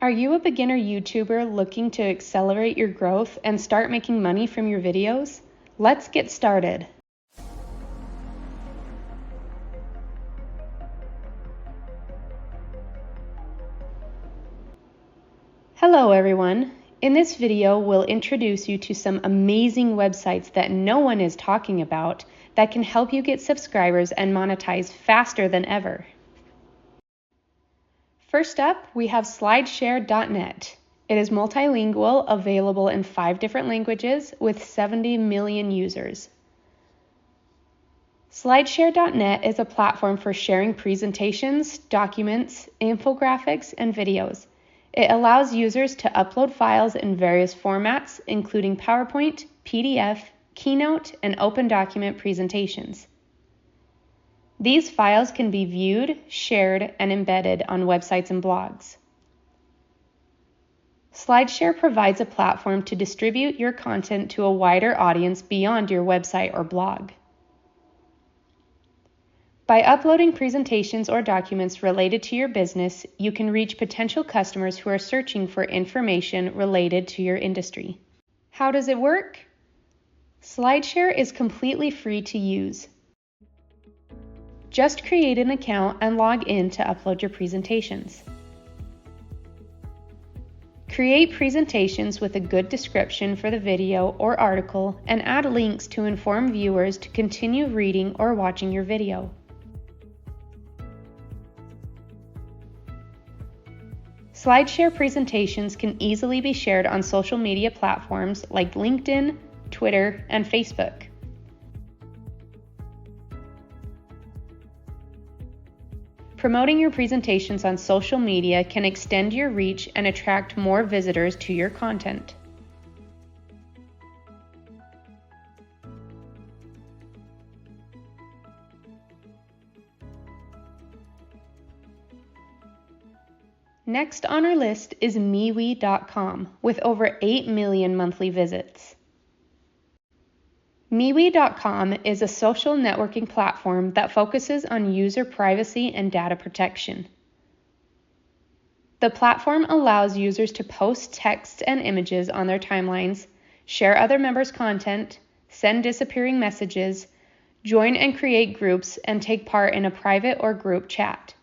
Are you a beginner YouTuber looking to accelerate your growth and start making money from your videos? Let's get started. Hello everyone. In this video, we'll introduce you to some amazing websites that no one is talking about that can help you get subscribers and monetize faster than ever. First up, we have slideshare.net. It is multilingual, available in 5 different languages with 70 million users. Slideshare.net is a platform for sharing presentations, documents, infographics, and videos. It allows users to upload files in various formats, including PowerPoint, PDF, Keynote, and Open Document presentations. These files can be viewed, shared, and embedded on websites and blogs. SlideShare provides a platform to distribute your content to a wider audience beyond your website or blog. By uploading presentations or documents related to your business, you can reach potential customers who are searching for information related to your industry. How does it work? SlideShare is completely free to use. Just create an account and log in to upload your presentations. Create presentations with a good description for the video or article and add links to inform viewers to continue reading or watching your video. SlideShare presentations can easily be shared on social media platforms like LinkedIn, Twitter, and Facebook. Promoting your presentations on social media can extend your reach and attract more visitors to your content. Next on our list is MeWe.com with over 8 million monthly visits. MeWe.com is a social networking platform that focuses on user privacy and data protection. The platform allows users to post text and images on their timelines, share other members' content, send disappearing messages, join and create groups, and take part in a private or group chat.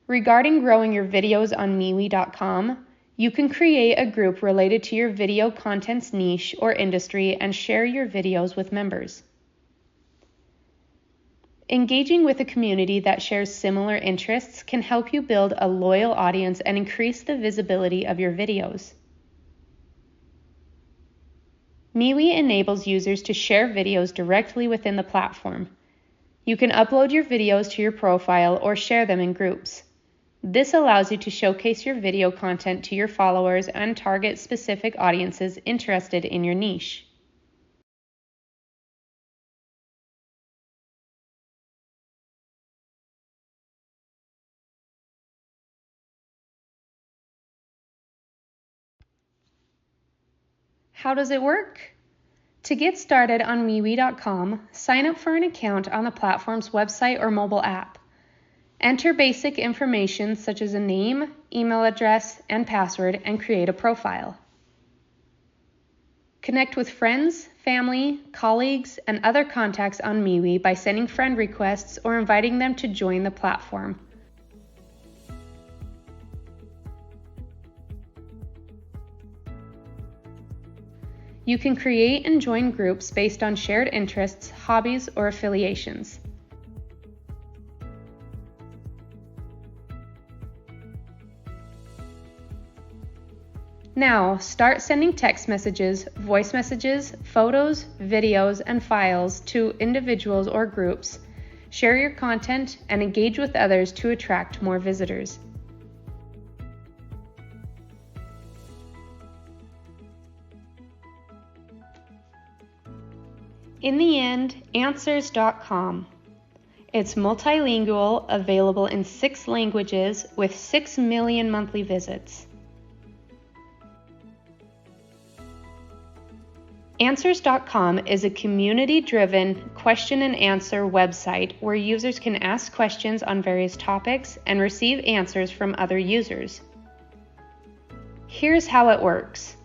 Regarding growing your videos on MeWe.com, you can create a group related to your video content's niche or industry and share your videos with members. Engaging with a community that shares similar interests can help you build a loyal audience and increase the visibility of your videos. MeWe enables users to share videos directly within the platform. You can upload your videos to your profile or share them in groups. This allows you to showcase your video content to your followers and target specific audiences interested in your niche. How does it work? To get started on MeWe.com, sign up for an account on the platform's website or mobile app. Enter basic information such as a name, email address, and password, and create a profile. Connect with friends, family, colleagues, and other contacts on MeWe by sending friend requests or inviting them to join the platform. You can create and join groups based on shared interests, hobbies, or affiliations. Now, start sending text messages, voice messages, photos, videos, and files to individuals or groups. Share your content and engage with others to attract more visitors. In the end, Answers.com. It's multilingual, available in 6 languages with 6 million monthly visits. Answers.com is a community-driven question and answer website where users can ask questions on various topics and receive answers from other users. Here's how it works.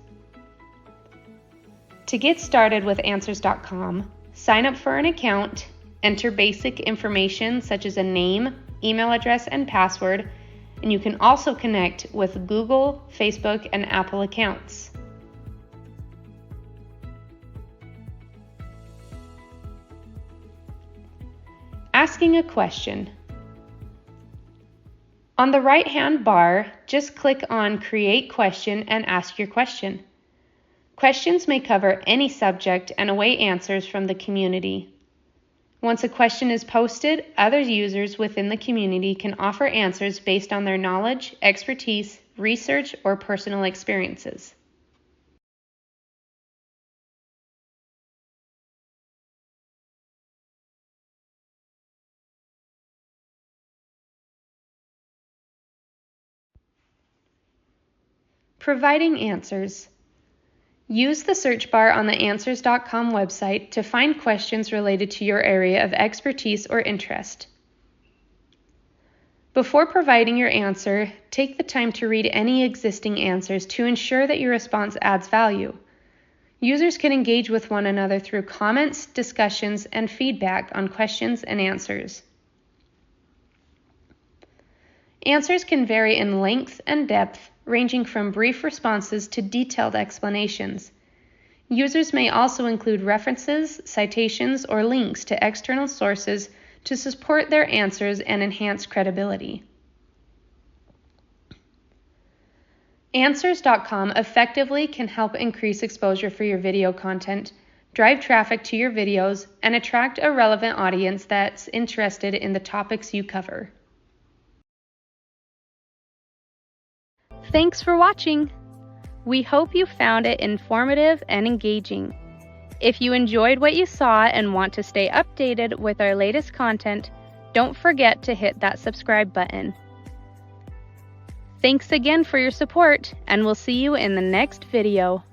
To get started with Answers.com, sign up for an account, enter basic information such as a name, email address, and password, and you can also connect with Google, Facebook, and Apple accounts. Asking a question. On the right-hand bar, just click on Create Question and ask your question. Questions may cover any subject and await answers from the community. Once a question is posted, other users within the community can offer answers based on their knowledge, expertise, research, or personal experiences. Providing answers. Use the search bar on the Answers.com website to find questions related to your area of expertise or interest. Before providing your answer, take the time to read any existing answers to ensure that your response adds value. Users can engage with one another through comments, discussions, and feedback on questions and answers. Answers can vary in length and depth, ranging from brief responses to detailed explanations. Users may also include references, citations, or links to external sources to support their answers and enhance credibility. Answers.com effectively can help increase exposure for your video content, drive traffic to your videos, and attract a relevant audience that's interested in the topics you cover. Thanks for watching! We hope you found it informative and engaging. If you enjoyed what you saw and want to stay updated with our latest content, don't forget to hit that subscribe button. Thanks again for your support, and we'll see you in the next video.